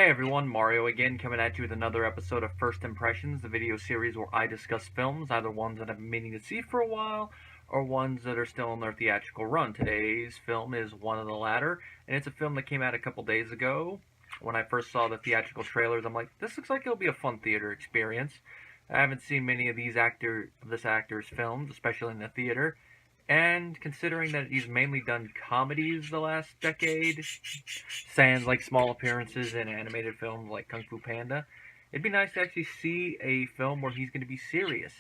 Hey everyone, Mario again, coming at you with another episode of First Impressions, the video series where I discuss films, either ones that I've been meaning to see for a while, or ones that are still in their theatrical run. Today's film is one of the latter, and it's a film that came out a couple days ago. When I first saw the theatrical trailers, I'm like, this looks like it'll be a fun theater experience. I haven't seen many of this actor's films, especially in the theater, and considering that he's mainly done comedies the last decade, sans like small appearances in animated films like Kung Fu Panda, it'd be nice to actually see a film where he's going to be serious.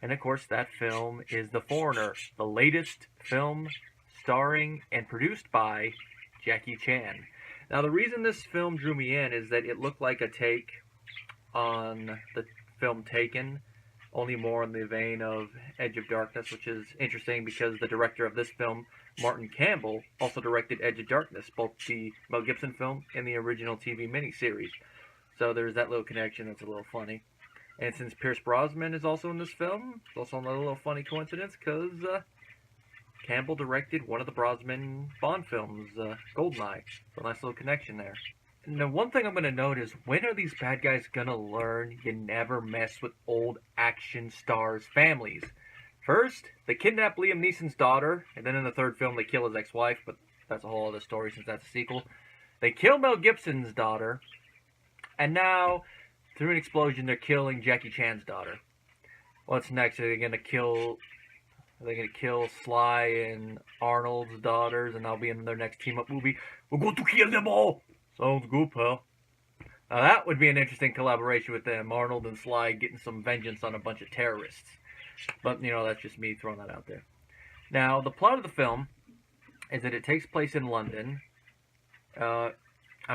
And of course, that film is The Foreigner, the latest film starring and produced by Jackie Chan. Now, the reason this film drew me in is that it looked like a take on the film Taken, only more in the vein of Edge of Darkness, which is interesting because the director of this film, Martin Campbell, also directed Edge of Darkness, both the Mel Gibson film and the original TV miniseries. So there's that little connection that's a little funny. And since Pierce Brosnan is also in this film, it's also another little funny coincidence because Campbell directed one of the Brosnan Bond films, Goldeneye. So a nice little connection there. Now, one thing I'm going to note is, when are these bad guys going to learn you never mess with old action stars' families? First, they kidnap Liam Neeson's daughter, and then in the third film they kill his ex-wife, but that's a whole other story since that's a sequel. They kill Mel Gibson's daughter, and now, through an explosion, they're killing Jackie Chan's daughter. What's next? Are they going to kill Sly and Arnold's daughters, and that'll be in their next team-up movie? We're going to kill them all! Sounds good, pal. Now that would be an interesting collaboration with them, Arnold and Sly getting some vengeance on a bunch of terrorists. But, that's just me throwing that out there. Now, the plot of the film is that it takes place in London. I'm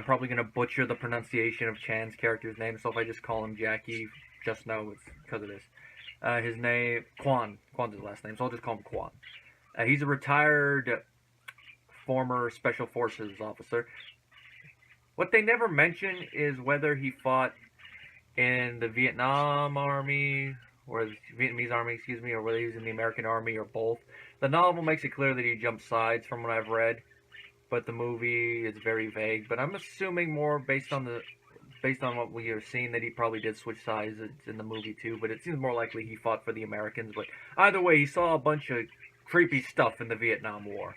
probably going to butcher the pronunciation of Chan's character's name, so if I just call him Jackie, just know it's because of this. His name, Kwan. Kwan's his last name, so I'll just call him Kwan. He's a retired former Special Forces officer. What they never mention is whether he fought in the Vietnam Army, or the Vietnamese Army, or whether he was in the American Army, or both. The novel makes it clear that he jumped sides from what I've read, but the movie is very vague. But I'm assuming more based on what we are seeing that he probably did switch sides in the movie too, but it seems more likely he fought for the Americans. But either way, he saw a bunch of creepy stuff in the Vietnam War.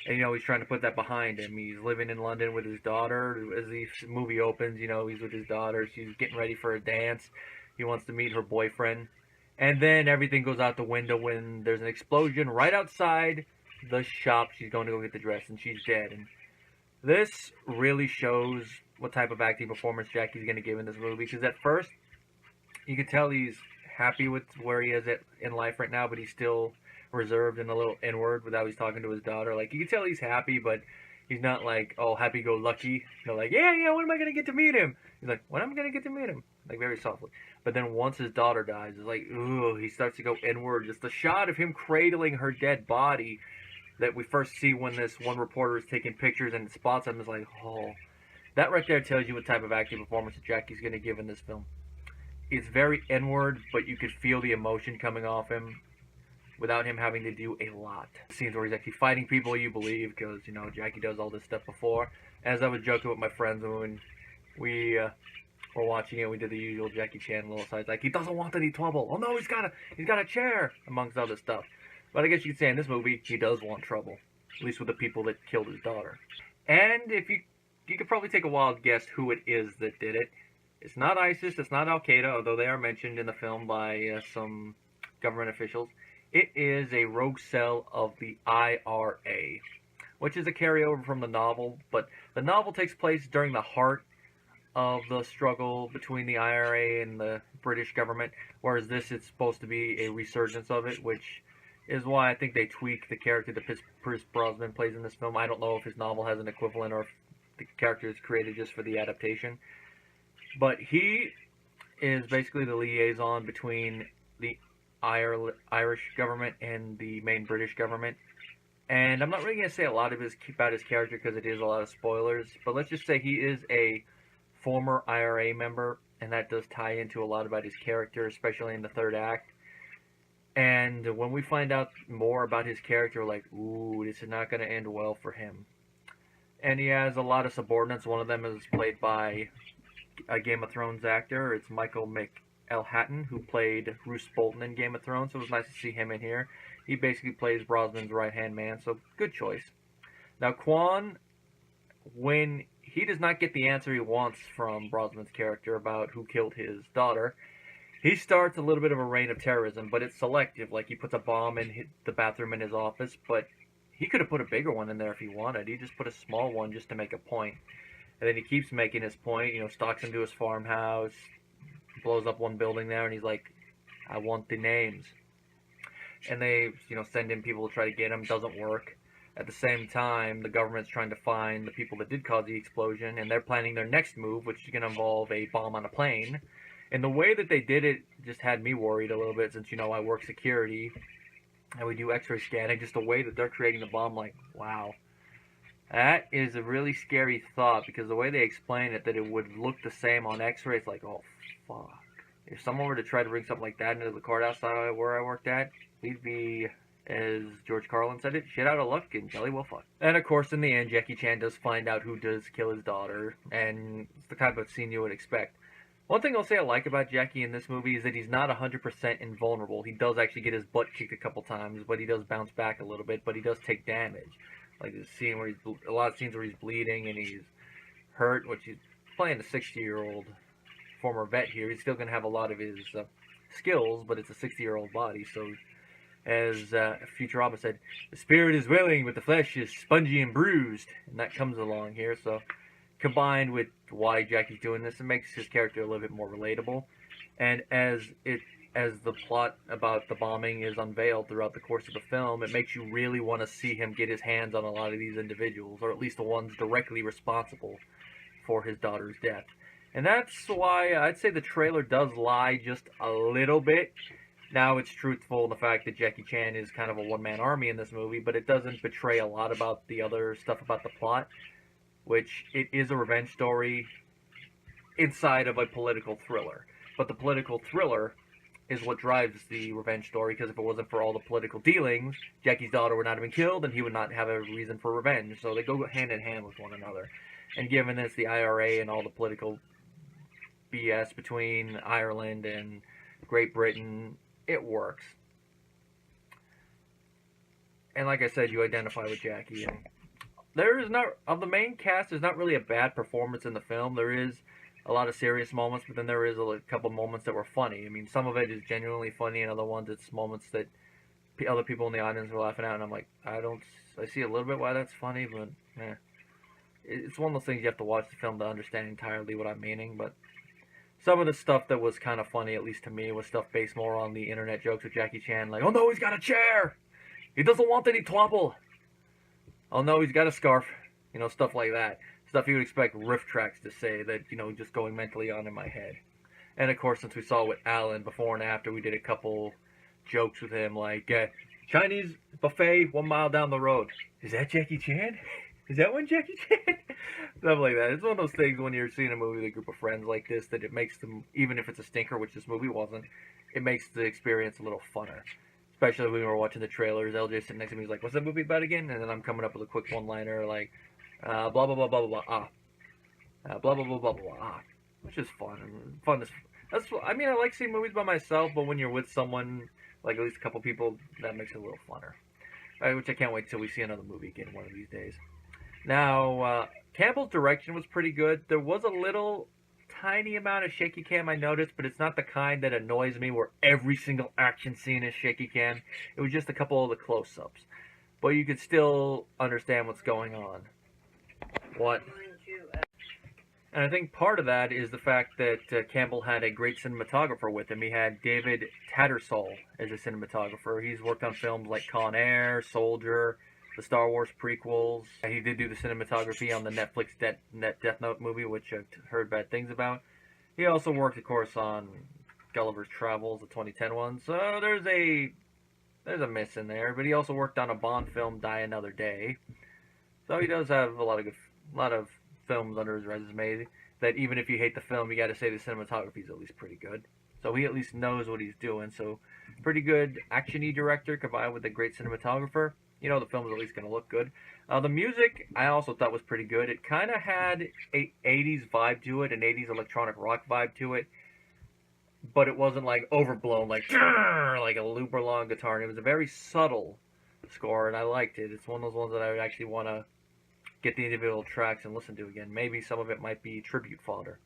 And, he's trying to put that behind him. He's living in London with his daughter. As the movie opens, he's with his daughter. She's getting ready for a dance. He wants to meet her boyfriend. And then everything goes out the window when there's an explosion right outside the shop. She's going to go get the dress, and she's dead. And this really shows what type of acting performance Jackie's going to give in this movie. Because at first, you can tell he's happy with where he is in life right now, but he's still reserved and a little inward with how he's talking to his daughter. Like, you can tell he's happy, but he's not like, oh, happy-go-lucky. Like, yeah, when am I going to get to meet him? He's like, when am I going to get to meet him? Like, very softly. But then once his daughter dies, it's like, ooh, he starts to go inward. Just the shot of him cradling her dead body that we first see when this one reporter is taking pictures and spots him is like, oh. That right there tells you what type of acting performance that Jackie's going to give in this film. It's very inward, but you could feel the emotion coming off him without him having to do a lot. Scenes where he's actually fighting people you believe, because, Jackie does all this stuff before. As I was joking with my friends when we were watching it, we did the usual Jackie Chan little sides, like, he doesn't want any trouble. Oh no, he's got a chair, amongst other stuff. But I guess you could say in this movie, he does want trouble. At least with the people that killed his daughter. And if you could probably take a wild guess who it is that did it. It's not ISIS, it's not Al-Qaeda, although they are mentioned in the film by some government officials. It is a rogue cell of the IRA, which is a carryover from the novel, but the novel takes place during the heart of the struggle between the IRA and the British government, whereas this is supposed to be a resurgence of it, which is why I think they tweak the character that Pierce Brosnan plays in this film. I don't know if his novel has an equivalent or if the character is created just for the adaptation. But he is basically the liaison between the Irish government and the main British government. And I'm not really going to say a lot about his character because it is a lot of spoilers, but let's just say he is a former IRA member, and that does tie into a lot about his character, especially in the third act. And when we find out more about his character, we're like, ooh, this is not going to end well for him. And he has a lot of subordinates. One of them is played by a Game of Thrones actor. It's Michael McElhatton, who played Roose Bolton in Game of Thrones, so it was nice to see him in here. He basically plays Brosnan's right-hand man, so good choice. Now, Quan, when he does not get the answer he wants from Brosnan's character about who killed his daughter, he starts a little bit of a reign of terrorism, but it's selective. Like, he puts a bomb in the bathroom in his office, but he could have put a bigger one in there if he wanted. He just put a small one just to make a point. And then he keeps making his point, stalks into his farmhouse, blows up one building there, and he's like, I want the names. And they, send in people to try to get him. Doesn't work. At the same time, the government's trying to find the people that did cause the explosion, and they're planning their next move, which is going to involve a bomb on a plane. And the way that they did it just had me worried a little bit, since, I work security, and we do x-ray scanning. Just the way that they're creating the bomb, like, wow. That is a really scary thought, because the way they explain it, that it would look the same on x-ray, it's like, oh, fuck. If someone were to try to bring something like that into the courthouse where I worked at, we'd be, as George Carlin said it, shit out of luck and jelly well fuck. And of course, in the end, Jackie Chan does find out who does kill his daughter, and it's the type of scene you would expect. One thing I'll say I like about Jackie in this movie is that he's not 100% invulnerable. He does actually get his butt kicked a couple times, but he does bounce back a little bit, but he does take damage. Like the scene where a lot of scenes where he's bleeding and he's hurt, which he's playing a 60-year-old former vet here. He's still going to have a lot of his skills, but it's a 60-year-old body. So, as Futurama said, the spirit is willing, but the flesh is spongy and bruised. And that comes along here. So, combined with why Jackie's doing this, it makes his character a little bit more relatable. And as the plot about the bombing is unveiled throughout the course of the film, it makes you really want to see him get his hands on a lot of these individuals, or at least the ones directly responsible for his daughter's death. And that's why I'd say the trailer does lie just a little bit. Now, it's truthful in the fact that Jackie Chan is kind of a one-man army in this movie, but it doesn't betray a lot about the other stuff about the plot, which it is a revenge story inside of a political thriller. But the political thriller is what drives the revenge story, because if it wasn't for all the political dealings, Jackie's daughter would not have been killed, and he would not have a reason for revenge. So they go hand in hand with one another. And given it's the IRA and all the political BS between Ireland and Great Britain, it works. And like I said, you identify with Jackie. And there is not, of the main cast, there's not really a bad performance in the film. There is a lot of serious moments, but then there is a couple moments that were funny. I mean, some of it is genuinely funny, and other ones it's moments that other people in the audience were laughing at, and I'm like, I see a little bit why that's funny, but it's one of those things you have to watch the film to understand entirely what I'm meaning. But some of the stuff that was kind of funny, at least to me, was stuff based more on the internet jokes with Jackie Chan, like, oh no, he's got a chair! He doesn't want any trouble! Oh no, he's got a scarf. Stuff like that. Stuff you would expect riff tracks to say that, just going mentally on in my head. And of course, since we saw with Alan before and after, we did a couple jokes with him, like, Chinese buffet 1 mile down the road. Is that Jackie Chan? Is that one Jackie Chan? Stuff like that. It's one of those things when you're seeing a movie with a group of friends like this, that it makes them, even if it's a stinker, which this movie wasn't, it makes the experience a little funner. Especially when we were watching the trailers, LJ sitting next to me, he's like, what's that movie about again? And then I'm coming up with a quick one-liner, like, blah, blah, blah, blah, blah, blah, blah, blah, blah, blah, blah, which is fun. I mean, I like seeing movies by myself, but when you're with someone, like at least a couple people, that makes it a little funner. Which I can't wait till we see another movie again one of these days. Now, Campbell's direction was pretty good. There was a little tiny amount of shaky cam I noticed, but it's not the kind that annoys me where every single action scene is shaky cam. It was just a couple of the close-ups. But you could still understand what's going on. What? And I think part of that is the fact that Campbell had a great cinematographer with him. He had David Tattersall as a cinematographer. He's worked on films like Con Air, Soldier, the Star Wars prequels. He did do the cinematography on the Netflix Death Note movie, which I've heard bad things about. He also worked, of course, on Gulliver's Travels, the 2010 one. So there's a miss in there. But he also worked on a Bond film, Die Another Day. So he does have a lot of films under his resume that even if you hate the film, you got to say the cinematography is at least pretty good. So he at least knows what he's doing. So pretty good action-y director combined with a great cinematographer. you know the film is at least going to look good. The music I also thought was pretty good. It kind of had a 80s vibe to it, an 80s electronic rock vibe to it, but it wasn't like overblown, like like a super long guitar. And it was a very subtle score, and I liked it. It's one of those ones that I would actually want to get the individual tracks and listen to again. Maybe some of it might be tribute fodder.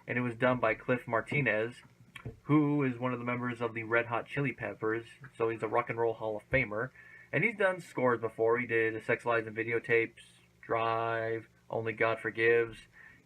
And it was done by Cliff Martinez, who is one of the members of the Red Hot Chili Peppers, so he's a Rock and Roll Hall of Famer. And he's done scores before. He did Sex, Lies, and Videotapes, Drive, Only God Forgives,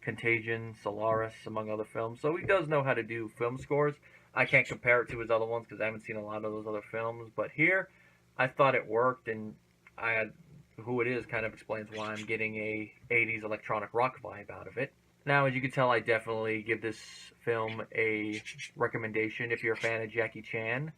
Contagion, Solaris, among other films. So he does know how to do film scores. I can't compare it to his other ones because I haven't seen a lot of those other films. But here, I thought it worked, and I had, who it is kind of explains why I'm getting a 80s electronic rock vibe out of it. Now, as you can tell, I definitely give this film a recommendation if you're a fan of Jackie Chan.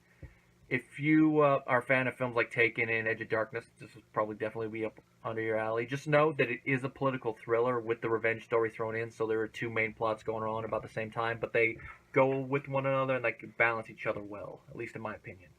If you are a fan of films like Taken and Edge of Darkness, this will probably definitely be up under your alley. Just know that it is a political thriller with the revenge story thrown in, so there are two main plots going on about the same time, but they go with one another and they balance each other well, at least in my opinion.